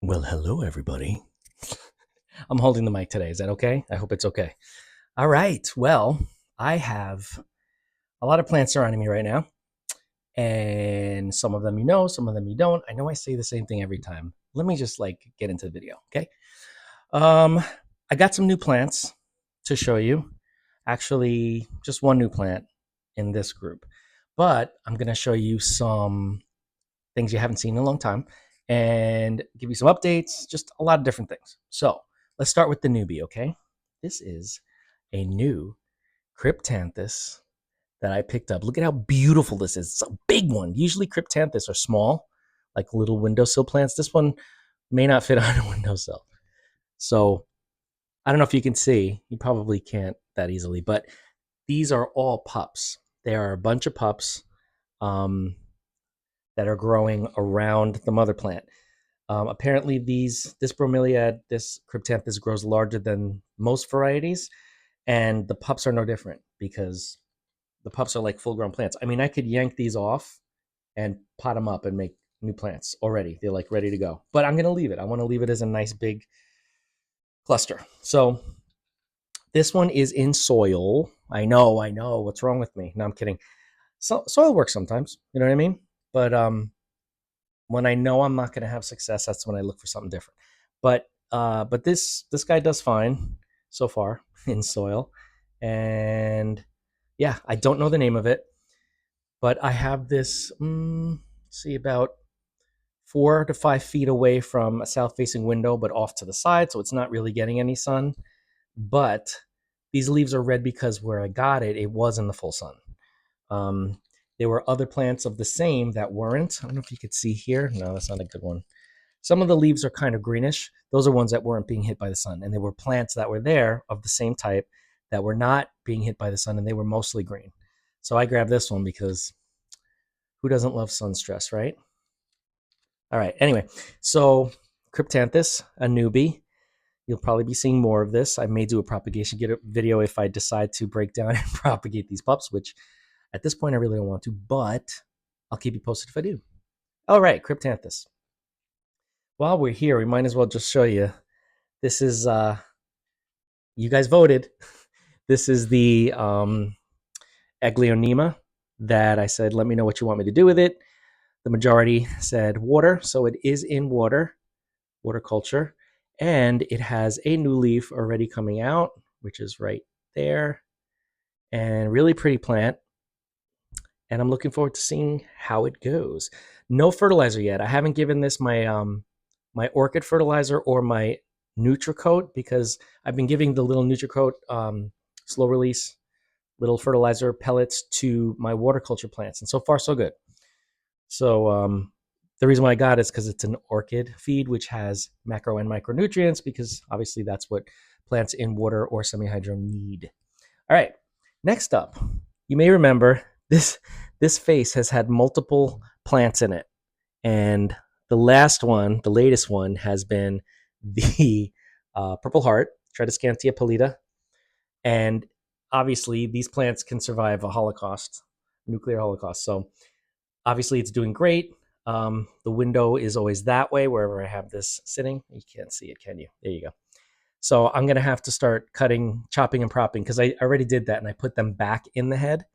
Well, hello, everybody. I'm holding the mic today. Is that okay? I hope it's okay. All right. Well, I have a lot of plants surrounding me right now, and some of them you know, some of them you don't. I know I say the same thing every time. Let me just get into the video, okay? Um, I got some new plants to show you. Actually, just one new plant in this group, but I'm gonna show you some things you haven't seen in a long time, and give you some updates, just a lot of different things. So let's start with the newbie, okay? This is a new cryptanthus that I picked up. Look at how beautiful this is. It's a big one. Usually cryptanthus are small, like little windowsill plants. This one may not fit on a windowsill. So I don't know if you can see. You probably can't that easily, but these are all pups. They are a bunch of pups. Um, that are growing around the mother plant. Apparently, this bromeliad, this cryptanthus, grows larger than most varieties, and the pups are no different because the pups are like full-grown plants. I mean, I could yank these off and pot them up and make new plants already. They're like ready to go. But I'm gonna leave it. I want to leave it as a nice big cluster. So this one is in soil. I know. What's wrong with me? No, I'm kidding. Soil works sometimes. You know what I mean? But when I know I'm not going to have success, that's when I look for something different. But this guy does fine so far in soil, and yeah, I don't know the name of it, but I have this. See, about 4 to 5 feet away from a south-facing window, but off to the side, so it's not really getting any sun. But these leaves are red because where I got it, it was in the full sun. Um, there were other plants of the same that weren't. I don't know if you could see here. No, that's not a good one. Some of the leaves are kind of greenish. Those are ones that weren't being hit by the sun. And there were plants that were there of the same type that were not being hit by the sun, and they were mostly green. So I grabbed this one because who doesn't love sun stress, right? All right. Anyway, so Cryptanthus, a newbie. You'll probably be seeing more of this. I may do a propagation video if I decide to break down and propagate these pups, which at this point I really don't want to, but I'll keep you posted if I do. All right, Cryptanthus. While we're here, we might as well just show you. This is you guys voted. This is the Aglaonema that I said, let me know what you want me to do with it. The majority said water, so it is in water culture, and it has a new leaf already coming out, which is right there, and really pretty plant. And I'm looking forward to seeing how it goes. No fertilizer yet. I haven't given this my orchid fertilizer or my NutriCoat because I've been giving the little NutriCoat slow release little fertilizer pellets to my water culture plants, and so far so good. So the reason why I got it is because it's an orchid feed, which has macro and micronutrients, because obviously that's what plants in water or semi-hydro need. All right, next up, you may remember this face has had multiple plants in it, and the latest one, has been the Purple Heart, Tradescantia pallida, and obviously these plants can survive a holocaust, nuclear holocaust. So obviously it's doing great. The window is always that way wherever I have this sitting. You can't see it, can you? There you go. So I'm gonna have to start cutting, chopping, and propping because I already did that and I put them back in the head,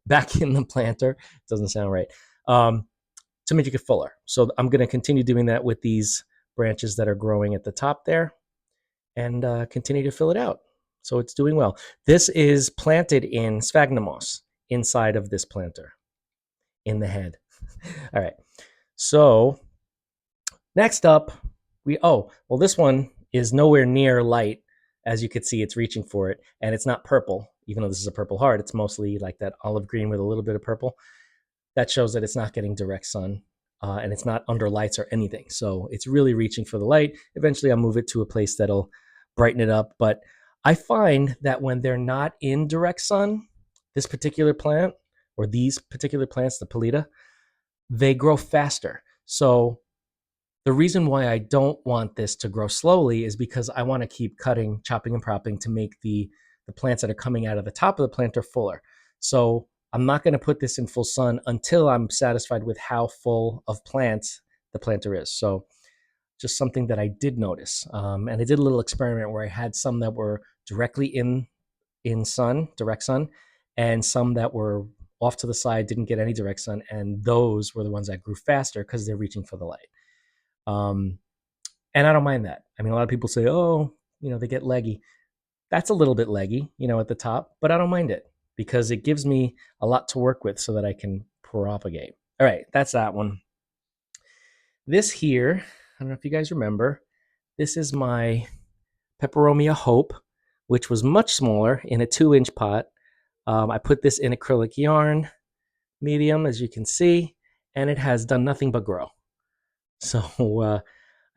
back in the planter. It doesn't sound right. To make it fuller. So I'm gonna continue doing that with these branches that are growing at the top there, and continue to fill it out. So it's doing well. This is planted in sphagnum moss inside of this planter in the head. All right. So next up, this one is nowhere near light. As you can see, it's reaching for it, and it's not purple, even though this is a purple heart. It's mostly like that olive green with a little bit of purple. That shows that it's not getting direct sun, and it's not under lights or anything. So it's really reaching for the light. Eventually, I'll move it to a place that'll brighten it up. But I find that when they're not in direct sun, this particular plant or these particular plants, the pallida, they grow faster. So the reason why I don't want this to grow slowly is because I want to keep cutting, chopping, and propping to make the plants that are coming out of the top of the planter fuller. So I'm not going to put this in full sun until I'm satisfied with how full of plants the planter is. So just something that I did notice. And I did a little experiment where I had some that were directly in sun, direct sun, and some that were off to the side, didn't get any direct sun, and those were the ones that grew faster because they're reaching for the light. Um, and I don't mind that. I mean, a lot of people say, "Oh, they get leggy." That's a little bit leggy, at the top, but I don't mind it because it gives me a lot to work with so that I can propagate. All right, that's that one. This here, I don't know if you guys remember, this is my Peperomia Hope, which was much smaller in a 2-inch pot. I put this in acrylic yarn, medium, as you can see, and it has done nothing but grow. So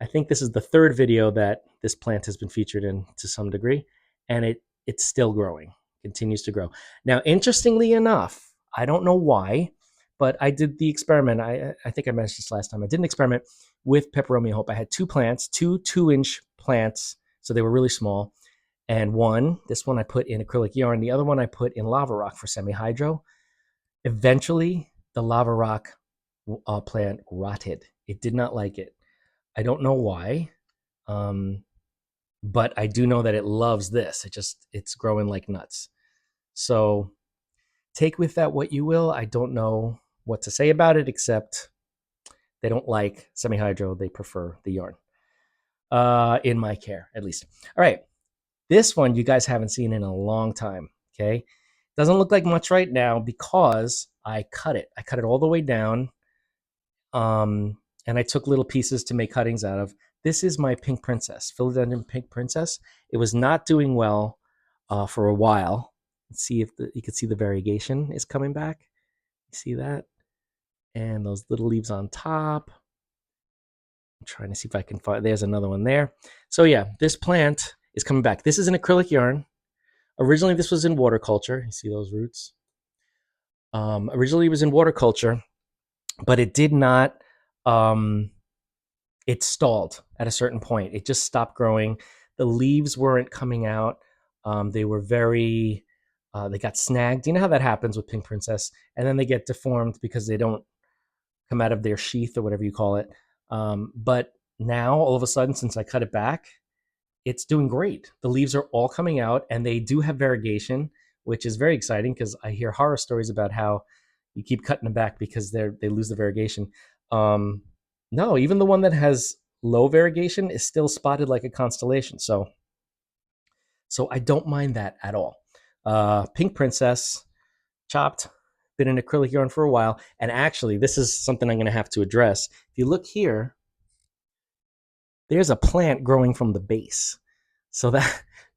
I think this is the third video that this plant has been featured in to some degree, and it's still growing, continues to grow. Now, interestingly enough, I don't know why, but I did the experiment. I think I mentioned this last time. I did an experiment with Peperomia Hope. I had two plants, two 2-inch plants, so they were really small. And this one I put in acrylic yarn. The other one I put in lava rock for semi-hydro. Eventually, the lava rock plant rotted. It did not like it. I don't know why, but I do know that it loves this. It's growing like nuts. So take with that what you will. I don't know what to say about it, except they don't like semi-hydro. They prefer the yarn, in my care, at least. All right. This one you guys haven't seen in a long time, okay? Doesn't look like much right now because I cut it. I cut it all the way down, and I took little pieces to make cuttings out of. This is my pink princess, Philodendron pink princess. It was not doing well for a while. Let's see if you can see the variegation is coming back. You see that? And those little leaves on top. I'm trying to see if I can find, there's another one there. So yeah, this plant is coming back. This is an acrylic yarn. Originally, this was in waterculture. You see those roots? Originally, it was in waterculture, but it did not, it stalled at a certain point. It just stopped growing. The leaves weren't coming out. They were they got snagged. You know how that happens with Pink Princess? And then they get deformed because they don't come out of their sheath or whatever you call it. But now, all of a sudden, since I cut it back, it's doing great. The leaves are all coming out, and they do have variegation, which is very exciting because I hear horror stories about how you keep cutting them back because they lose the variegation. No, even the one that has low variegation is still spotted like a constellation. So I don't mind that at all. Pink Princess, chopped, been in acrylic yarn for a while, and actually, this is something I'm going to have to address. If you look here, there's a plant growing from the base. So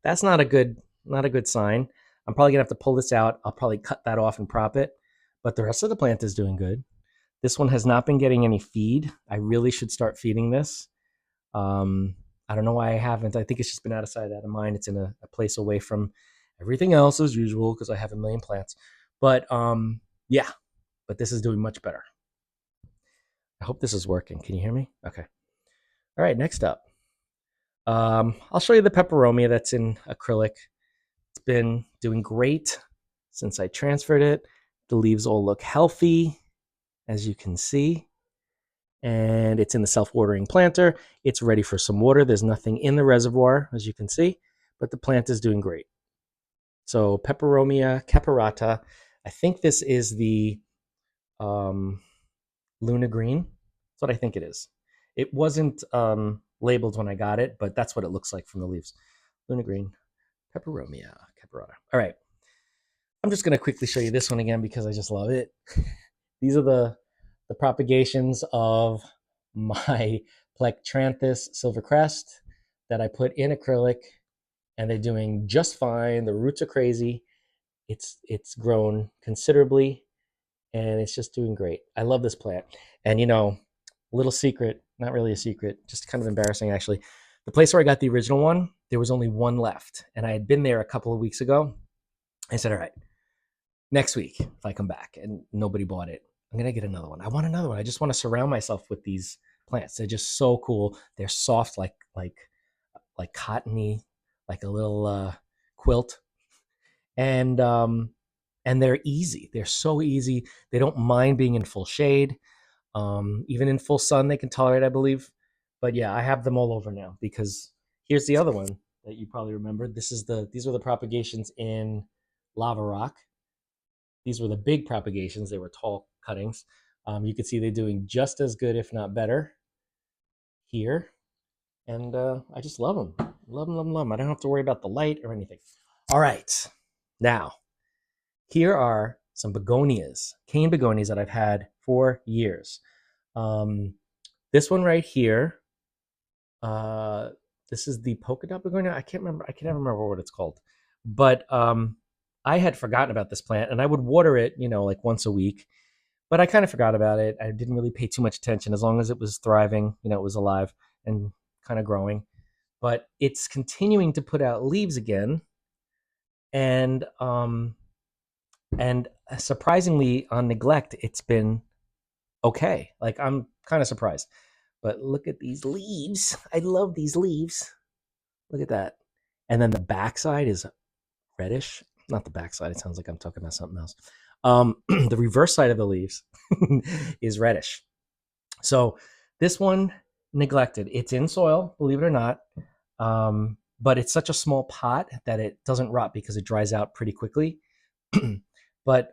that's not a good sign. I'm probably gonna have to pull this out. I'll probably cut that off and prop it. But the rest of the plant is doing good. This one has not been getting any feed. I really should start feeding this. I don't know why I haven't. I think it's just been out of sight, out of mind. It's in a place away from everything else as usual because I have a million plants. But yeah, but this is doing much better. I hope this is working. Can you hear me? Okay. All right, next up. I'll show you the Peperomia that's in acrylic. It's been doing great since I transferred it. The leaves all look healthy, as you can see. And it's in the self-watering planter. It's ready for some water. There's nothing in the reservoir, as you can see, but the plant is doing great. So Peperomia caperata. I think this is the Luna Green. That's what I think it is. It wasn't labeled when I got it, but that's what it looks like from the leaves. Luna Green, Peperomia caperata. All right. I'm just going to quickly show you this one again because I just love it. These are the propagations of my Plectranthus silvercrest that I put in acrylic, and they're doing just fine. The roots are crazy. It's grown considerably, and it's just doing great. I love this plant. And little secret, not really a secret, just kind of embarrassing actually. The place where I got the original one, there was only one left, and I had been there a couple of weeks ago. I said, all right, next week, if I come back and nobody bought it, I'm going to get another one. I want another one. I just want to surround myself with these plants. They're just so cool. They're soft, like cottony, like a little quilt. And they're easy. They're so easy. They don't mind being in full shade. Even in full sun, they can tolerate, I believe. But yeah, I have them all over now because here's the other one that you probably remember. These were the propagations in lava rock. These were the big propagations. They were tall cuttings. You can see they're doing just as good, if not better, here. And I just love them. Love them, love them, love them. I don't have to worry about the light or anything. All right. Now, here are some begonias, cane begonias that I've had for years. Um, this one right here, uh, this is the polka dot begonia. I can't remember. I can never remember what it's called. But I had forgotten about this plant, and I would water it, like once a week. But I kind of forgot about it. I didn't really pay too much attention. As long as it was thriving, it was alive and kind of growing. But it's continuing to put out leaves again, and surprisingly, on neglect, it's been okay. Like, I'm kind of surprised. But look at these leaves. I love these leaves. Look at that. And then the backside is reddish. Not the backside. It sounds like I'm talking about something else. The reverse side of the leaves is reddish. So this one, neglected. It's in soil, believe it or not. But it's such a small pot that it doesn't rot because it dries out pretty quickly. But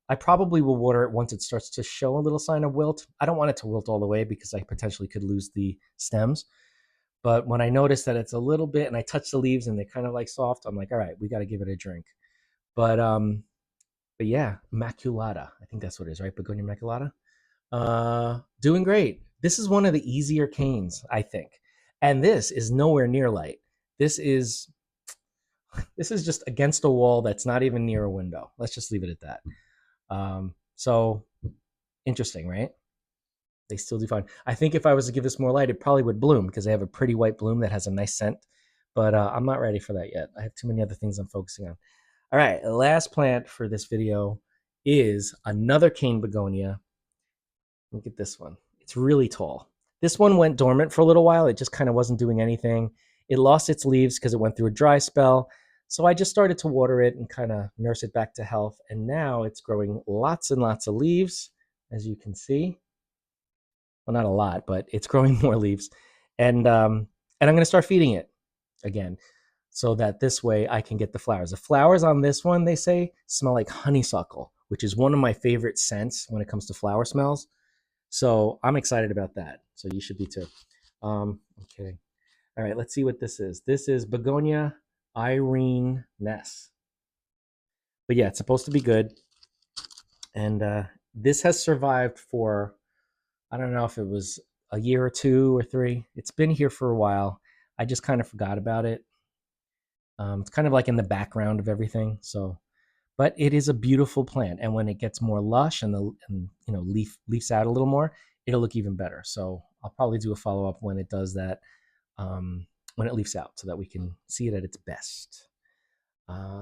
I probably will water it once it starts to show a little sign of wilt. I don't want it to wilt all the way because I potentially could lose the stems. But when I notice that it's a little bit, and I touch the leaves and they're kind of like soft, I'm like, all right, we got to give it a drink. But yeah, Immaculata. I think that's what it is, right? Begonia Immaculata. Doing great. This is one of the easier canes, I think. And this is nowhere near light. This is just against a wall that's not even near a window. Let's just leave it at that. So interesting, right? They still do fine. I think if I was to give this more light, it probably would bloom because they have a pretty white bloom that has a nice scent. But I'm not ready for that yet. I have too many other things I'm focusing on. All right, the last plant for this video is another cane begonia. Look at this one. It's really tall. This one went dormant for a little while. It just kind of wasn't doing anything. It lost its leaves because it went through a dry spell. So I just started to water it and kind of nurse it back to health. And now it's growing lots and lots of leaves, as you can see. Well, not a lot, but it's growing more leaves. And I'm going to start feeding it again so that this way I can get the flowers. The flowers on this one, they say, smell like honeysuckle, which is one of my favorite scents when it comes to flower smells. So I'm excited about that. So you should be too. Okay. All right, let's see what this is. This is Begonia Irene Ness. But yeah, it's supposed to be good. And this has survived for, I don't know if it was a year or 2 or 3. It's been here for a while. I just kind of forgot about it. It's kind of like in the background of everything. So, but it is a beautiful plant, and when it gets more lush and leafs out a little more, it'll look even better. So I'll probably do a follow up when it does that, when it leafs out, so that we can see it at its best.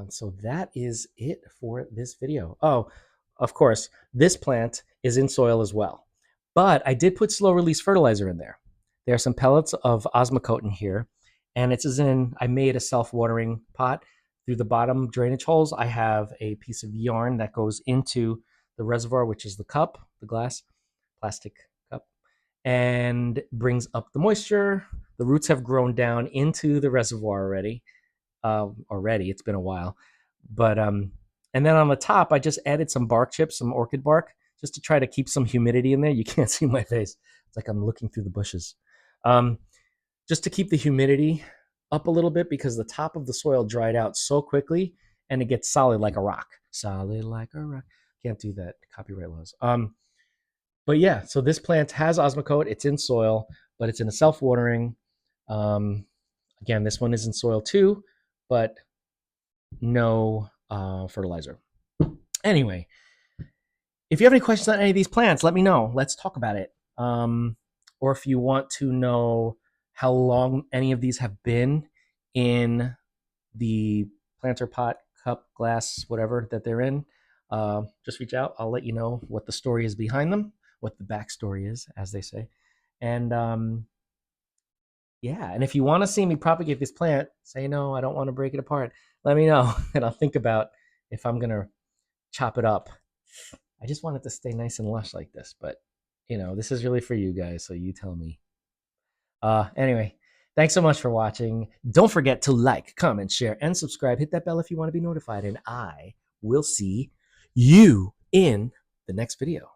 So that is it for this video. Oh, of course, this plant is in soil as well, but I did put slow release fertilizer in there. There are some pellets of osmocote in here, and it's as in I made a self-watering pot. Through the bottom drainage holes, I have a piece of yarn that goes into the reservoir, which is the cup, the glass, plastic cup, and brings up the moisture. The roots have grown down into the reservoir already. It's been a while, but and then on the top, I just added some bark chips, some orchid bark, just to try to keep some humidity in there. You can't see my face; it's like I'm looking through the bushes. Um, just to keep the humidity up a little bit because the top of the soil dried out so quickly and it gets solid like a rock. Solid like a rock. Can't do that. Copyright laws. But yeah, so this plant has osmocote. It's in soil, but it's in a self-watering. Again, this one is in soil too, but no fertilizer. Anyway, if you have any questions on any of these plants, let me know. Let's talk about it. Or if you want to know how long any of these have been in the planter pot, cup, glass, whatever that they're in, just reach out. I'll let you know what the story is behind them, what the backstory is, as they say. And yeah, and if you want to see me propagate this plant, say no, I don't want to break it apart. Let me know, and I'll think about if I'm gonna chop it up. I just want it to stay nice and lush like this, but this is really for you guys, so you tell me. Anyway, thanks so much for watching. Don't forget to like, comment, share, and subscribe. Hit that bell if you want to be notified, and I will see you in the next video.